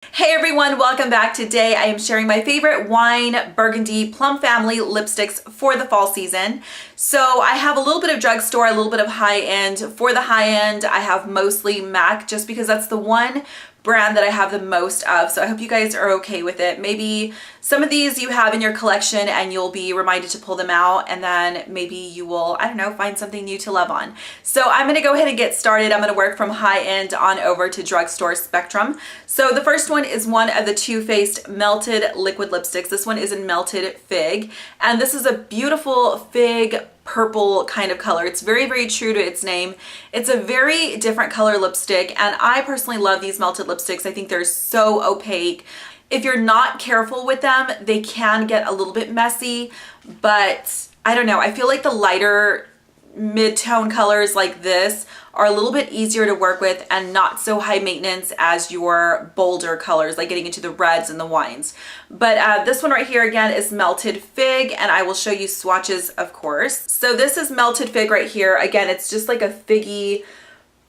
Hey everyone, welcome back. Today I am sharing my favorite wine burgundy plum family lipsticks for the fall season. So I have a little bit of drugstore, a little bit of high end. For the high end, I have mostly MAC just because that's the one brand that I have the most of. So I hope you guys are okay with it. Maybe some of these you have in your collection and you'll be reminded to pull them out, and then maybe you will, I don't know, find something new to love on. So I'm gonna go ahead and get started. I'm gonna work from high end on over to drugstore spectrum. So the first one is one of the Too Faced melted liquid lipsticks. This one is in melted fig, and this is a beautiful fig purple kind of color. It's very, very true to its name. It's a very different color lipstick, and I personally love these melted lipsticks. I think they're so opaque. If you're not careful with them, they can get a little bit messy, but I don't know. I feel like the lighter mid-tone colors like this are a little bit easier to work with and not so high maintenance as your bolder colors, like getting into the reds and the wines. But this one right here again is melted fig, and I will show you swatches, of course. So this is melted fig right here. Again, it's just like a figgy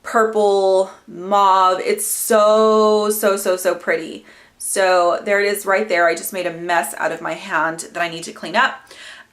purple mauve. It's so pretty. So there it is right there. I just made a mess out of my hand that I need to clean up.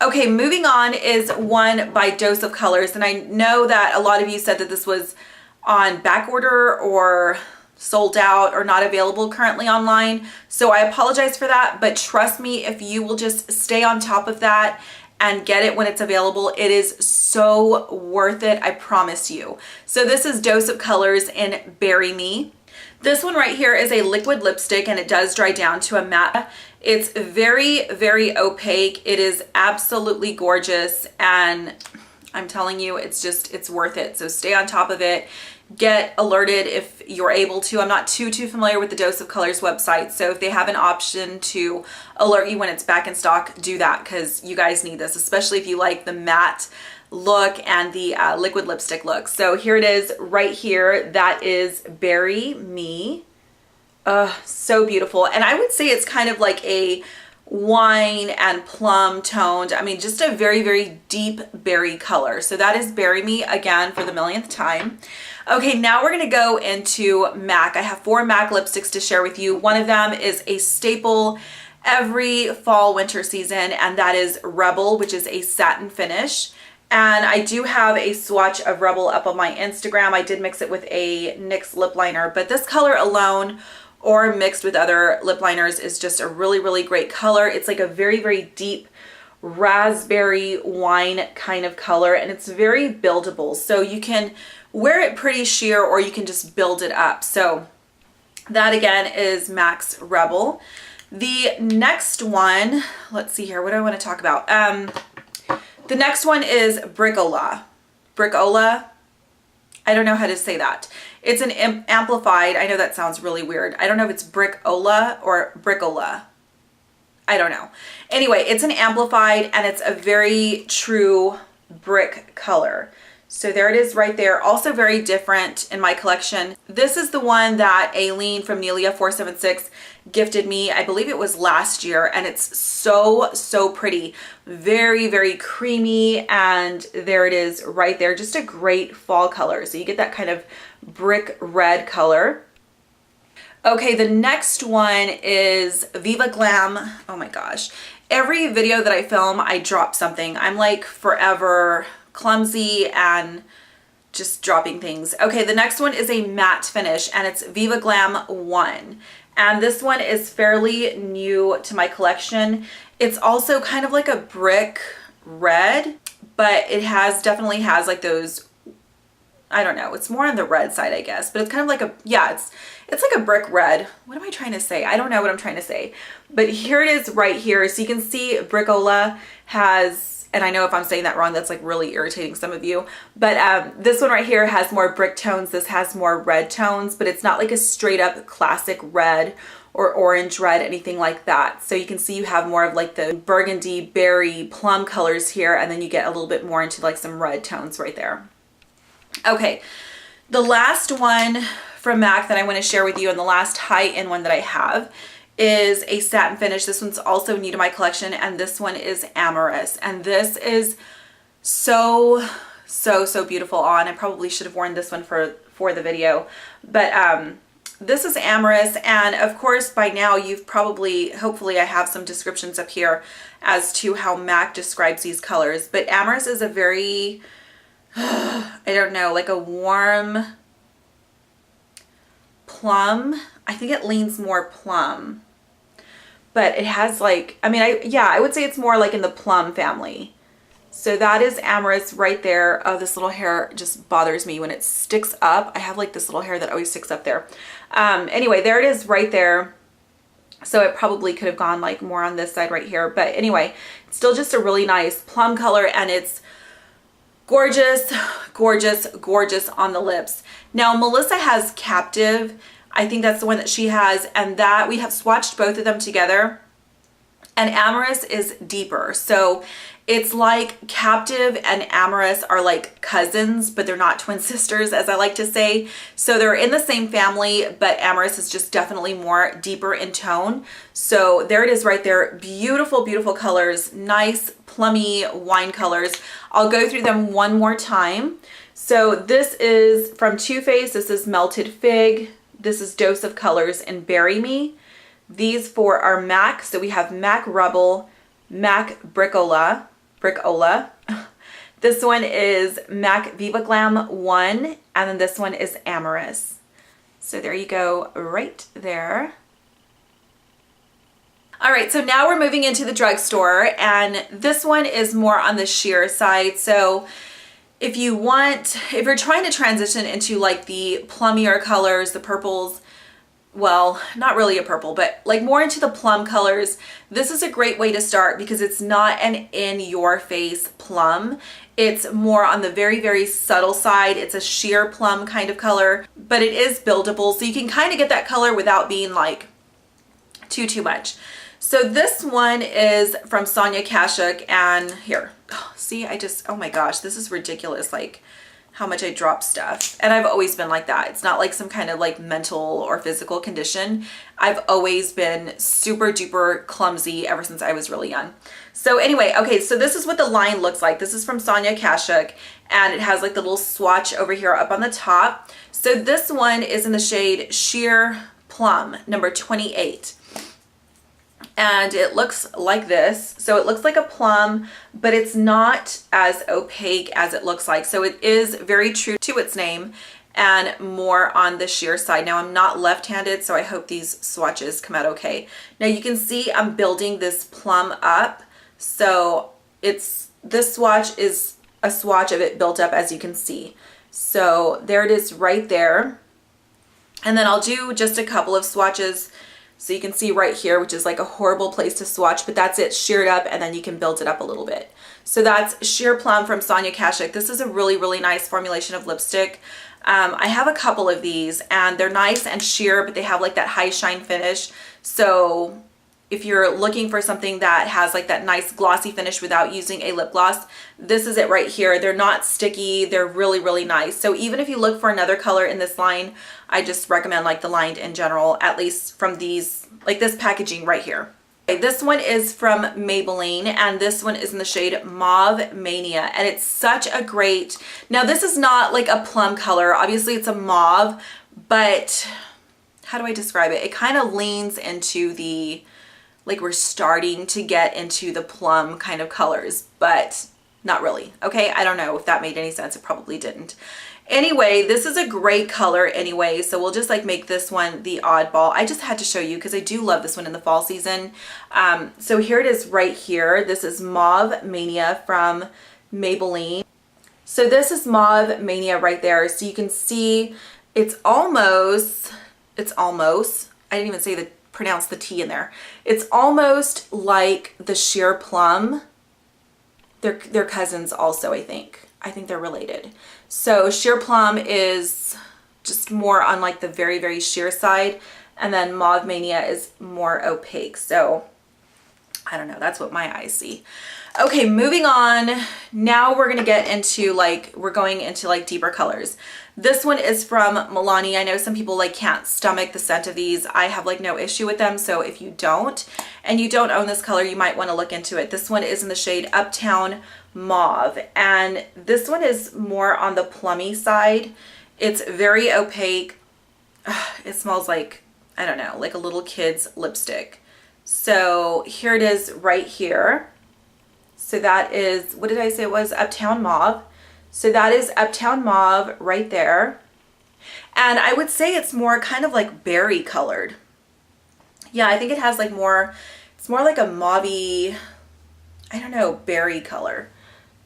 Okay, moving on is one by Dose of Colors, and I know that a lot of you said that this was on back order or sold out or not available currently online, so I apologize for that, but trust me, if you will just stay on top of that and get it when it's available, it is so worth it, I promise you. So this is Dose of Colors in Bury Me. This one right here is a liquid lipstick, and it does dry down to a matte. It's very, very opaque. It is absolutely gorgeous, and I'm telling you, it's worth it. So stay on top of it. Get alerted if you're able to. I'm not too familiar with the Dose of Colors website, so if they have an option to alert you when it's back in stock, do that, because you guys need this, especially if you like the matte look and the liquid lipstick look. So here it is right here. That is Bury Me. So beautiful. And I would say it's kind of like a wine and plum toned. I mean, just a very, very deep berry color. So that is Bury Me again for the millionth time. Okay, now we're gonna go into MAC. I have 4 MAC lipsticks to share with you. One of them is a staple every fall winter season, and that is Rebel, which is a satin finish. And I do have a swatch of Rebel up on my Instagram. I did mix it with a NYX lip liner, but this color alone or mixed with other lip liners is just a really, really great color. It's like a very, very deep raspberry wine kind of color, and it's very buildable. So you can wear it pretty sheer or you can just build it up. So that again is MAC's Rebel. The next one, let's see here, what do I want to talk about? The next one is Bricola. Bricola? I don't know how to say that. It's an amplified, I know that sounds really weird. I don't know if it's Bricola or Bricola. I don't know. Anyway, it's an amplified, and it's a very true brick color. So there it is right there. Also very different in my collection. This is the one that Aileen from Nelia476 gifted me. I believe it was last year, and it's so pretty. Very, very creamy, and there it is right there. Just a great fall color. So you get that kind of brick red color. Okay, the next one is Viva Glam. Oh my gosh. Every video that I film, I drop something. I'm like forever clumsy and just dropping things. Okay, the next one is a matte finish, and it's Viva Glam 1. And this one is fairly new to my collection. It's also kind of like a brick red, but it definitely has like those, I don't know, it's more on the red side, I guess, but it's kind of like it's like a brick red. What am I trying to say? I don't know what I'm trying to say, but here it is right here. So you can see Bricola has, and I know if I'm saying that wrong, that's like really irritating some of you, but this one right here has more brick tones. This has more red tones, but it's not like a straight up classic red or orange red, anything like that. So you can see you have more of like the burgundy, berry, plum colors here, and then you get a little bit more into like some red tones right there. Okay, the last one from MAC that I want to share with you, and the last high-end one that I have, is a satin finish. This one's also new to my collection, and this one is Amorous. And this is so beautiful on. I probably should have worn this one for the video, but this is Amorous, and of course by now you've probably, hopefully I have some descriptions up here as to how MAC describes these colors, but Amorous is a very, I don't know, like a warm plum. I think it leans more plum, but it has like, I mean, I would say it's more like in the plum family. So that is Amorous right there. Oh, this little hair just bothers me when it sticks up. I have like this little hair that always sticks up there. Anyway, there it is right there. So it probably could have gone like more on this side right here. But anyway, it's still just a really nice plum color, and it's gorgeous, gorgeous, gorgeous on the lips. Now, Melissa has Captive. I think that's the one that she has, and that we have swatched both of them together. And Amorous is deeper. So it's like Captive and Amorous are like cousins, but they're not twin sisters, as I like to say. So they're in the same family, but Amorous is just definitely more deeper in tone. So there it is right there. Beautiful, beautiful colors. Nice plummy wine colors. I'll go through them one more time. So this is from Too Faced. This is Melted Fig. This is Dose of Colors and Bury Me. These four are MAC. So we have MAC Rubble, MAC Brickola. This one is MAC Viva Glam 1, and then this one is Amorous. So there you go right there. All right, so now we're moving into the drugstore, and this one is more on the sheer side. So if you're trying to transition into like the plummier colors, the purples, well, not really a purple, but like more into the plum colors, this is a great way to start because it's not an in-your-face plum. It's more on the very, very subtle side. It's a sheer plum kind of color, but it is buildable. So you can kind of get that color without being like too much. So this one is from Sonia Kashuk, and here, see, oh my gosh, this is ridiculous. Like how much I drop stuff. And I've always been like that. It's not like some kind of like mental or physical condition. I've always been super duper clumsy ever since I was really young. So anyway, okay, so this is what the line looks like. This is from Sonia Kashuk, and it has like the little swatch over here up on the top. So this one is in the shade Sheer Plum, number 28. And it looks like this. So it looks like a plum, but it's not as opaque as it looks like. So it is very true to its name and more on the sheer side. Now I'm not left-handed, so I hope these swatches come out okay. Now you can see I'm building this plum up. So this swatch is a swatch of it built up, as you can see. So there it is right there. And then I'll do just a couple of swatches. So you can see right here, which is like a horrible place to swatch, but that's it, sheared up, and then you can build it up a little bit. So that's Sheer Plum from Sonia Kashuk. This is a really, really nice formulation of lipstick. I have a couple of these, and they're nice and sheer, but they have like that high shine finish. So if you're looking for something that has like that nice glossy finish without using a lip gloss, this is it right here. They're not sticky. They're really, really nice. So even if you look for another color in this line, I just recommend like the line in general, at least from these, like this packaging right here. Okay, this one is from Maybelline, and this one is in the shade Mauve Mania, and it's such a great, now this is not like a plum color. Obviously it's a mauve, but how do I describe it? It kind of leans into the, like we're starting to get into the plum kind of colors, but not really. Okay, I don't know if that made any sense. It probably didn't. Anyway, this is a great color anyway, so we'll just like make this one the oddball. I just had to show you because I do love this one in the fall season. So here it is right here. This is Mauve Mania from Maybelline. So this is Mauve Mania right there. So you can see it's almost, I didn't even pronounce the T in there. It's almost like the Sheer Plum. They're cousins also, I think. I think they're related. So Sheer Plum is just more on like the very, very sheer side, and then Mauve Mania is more opaque. So I don't know, that's what my eyes see. Okay, moving on. Now we're gonna get into like, we're going into like deeper colors. This one is from Milani. I know some people like can't stomach the scent of these. I have like no issue with them. So if you don't, and you don't own this color, you might want to look into it. This one is in the shade Uptown Mauve, and this one is more on the plummy side. It's very opaque. it smells like, I don't know, like a little kid's lipstick. So here it is right here. So that is, what did I say it was? Uptown Mauve. So that is Uptown Mauve right there. And I would say it's more kind of like berry colored. Yeah, I think it has like more, it's more like a mauvey, I don't know, berry color.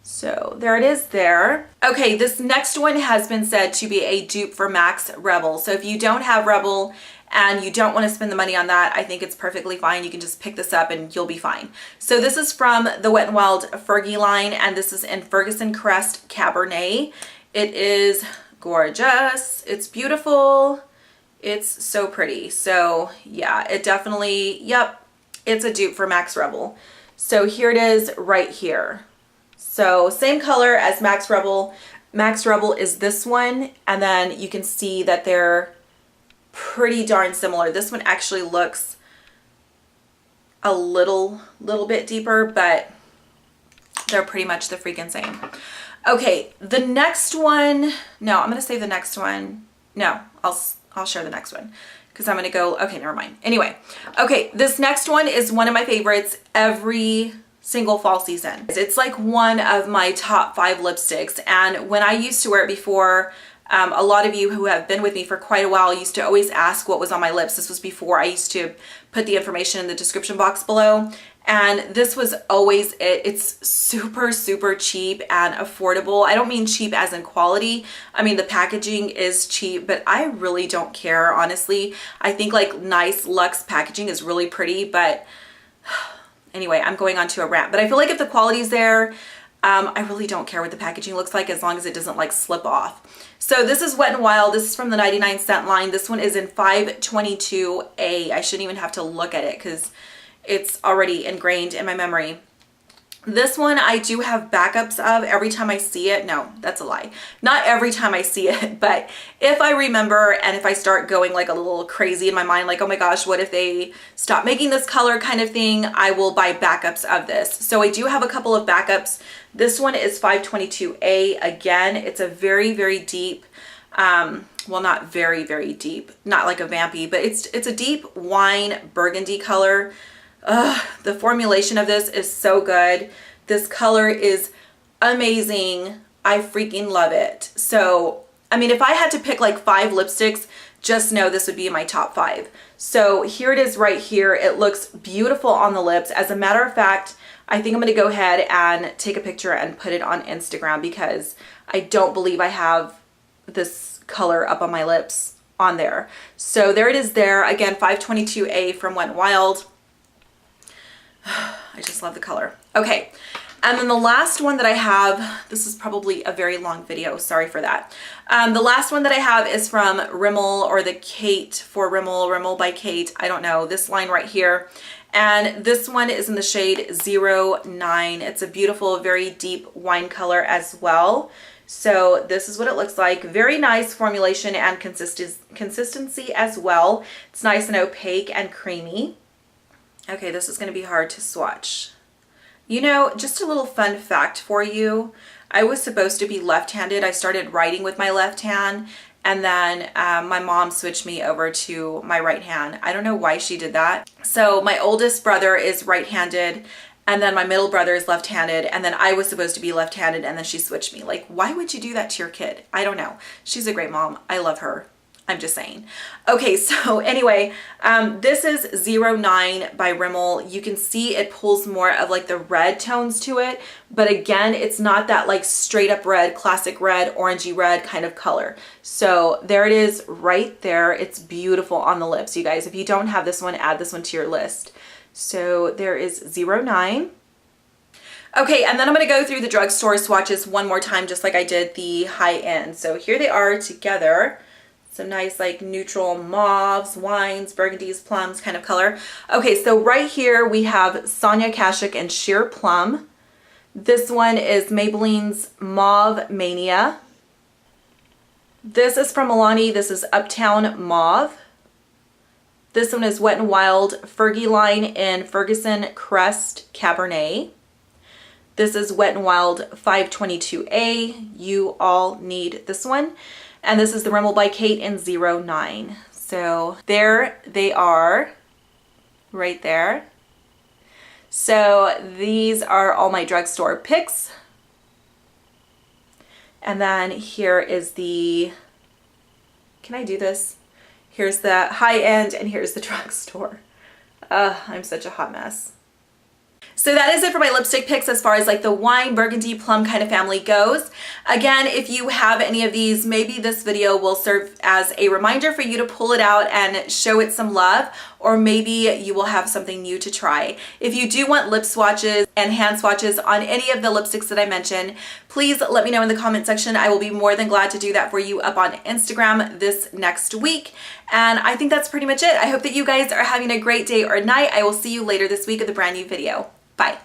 So there it is there. Okay, this next one has been said to be a dupe for MAC's Rebel. So if you don't have Rebel and you don't want to spend the money on that, I think it's perfectly fine. You can just pick this up and you'll be fine. So this is from the Wet n Wild Fergie line, and this is in Ferguson Crest Cabernet. It is gorgeous. It's beautiful. It's so pretty. So yeah, it definitely, yep, it's a dupe for MAC's Rebel. So here it is right here. So same color as MAC's Rebel. MAC's Rebel is this one, and then you can see that they're pretty darn similar. This one actually looks a little bit deeper, but they're pretty much the freaking same. Okay, the next one, no, I'm gonna save the next one. No, I'll share the next one because I'm gonna go, okay, never mind. Anyway, okay, this next one is one of my favorites every single fall season. It's like one of my top 5 lipsticks, and when I used to wear it before, a lot of you who have been with me for quite a while used to always ask what was on my lips. This was before I used to put the information in the description box below, and this was always it. It's super cheap and affordable. I don't mean cheap as in quality. I mean the packaging is cheap, but I really don't care, honestly. I think like nice luxe packaging is really pretty, but anyway, I'm going on to a rant. But I feel like if the quality's there, I really don't care what the packaging looks like as long as it doesn't like slip off. So this is Wet n Wild. This is from the 99-cent line. This one is in 522A. I shouldn't even have to look at it because it's already ingrained in my memory. This one I do have backups of every time I see it. No, that's a lie. Not every time I see it, but if I remember and if I start going like a little crazy in my mind, like, oh my gosh, what if they stop making this color kind of thing, I will buy backups of this. So I do have a couple of backups. This one is 522A. Again, it's a very deep, well, not very deep, not like a vampy, but it's a deep wine burgundy color. The formulation of this is so good. This color is amazing. I freaking love it. So, I mean, if I had to pick like 5 lipsticks, just know this would be in my top 5. So here it is right here. It looks beautiful on the lips. As a matter of fact, I think I'm going to go ahead and take a picture and put it on Instagram because I don't believe I have this color up on my lips on there. So there it is there. Again, 522A from Wet n Wild. I just love the color. Okay, and then the last one that I have, this is probably a very long video, sorry for that. The last one that I have is from Rimmel, or the Kate for Rimmel, Rimmel by Kate, I don't know, this line right here. And this one is in the shade 09. It's a beautiful, very deep wine color as well. So this is what it looks like. Very nice formulation and consistency as well. It's nice and opaque and creamy. Okay, this is going to be hard to swatch. You know, just a little fun fact for you. I was supposed to be left-handed. I started writing with my left hand, and then my mom switched me over to my right hand. I don't know why she did that. So my oldest brother is right-handed, and then my middle brother is left-handed, and then I was supposed to be left-handed, and then she switched me. Like, why would you do that to your kid? I don't know. She's a great mom. I love her. I'm just saying. Okay, so anyway, this is 09 by Rimmel. You can see it pulls more of like the red tones to it, but again, it's not that like straight up red, classic red, orangey red kind of color. So there it is right there. It's beautiful on the lips, you guys. If you don't have this one, add this one to your list. So there is 09. Okay, and then I'm going to go through the drugstore swatches one more time, just like I did the high end. So here they are together. Some nice like neutral mauves, wines, burgundies, plums kind of color. Okay, so right here we have Sonia Kashuk and Sheer Plum. This one is Maybelline's Mauve Mania. This is from Milani. This is Uptown Mauve. This one is Wet n Wild Fergie line in Ferguson Crest Cabernet. This is Wet n Wild 522A. You all need this one. And this is the Rimmel by Kate in 09. So there they are, right there. So these are all my drugstore picks. And then here is the, can I do this? Here's the high end and here's the drugstore. I'm such a hot mess. So that is it for my lipstick picks as far as like the wine, burgundy, plum kind of family goes. Again, if you have any of these, maybe this video will serve as a reminder for you to pull it out and show it some love, or maybe you will have something new to try. If you do want lip swatches and hand swatches on any of the lipsticks that I mentioned, please let me know in the comment section. I will be more than glad to do that for you up on Instagram this next week. And I think that's pretty much it. I hope that you guys are having a great day or night. I will see you later this week with a brand new video. Bye.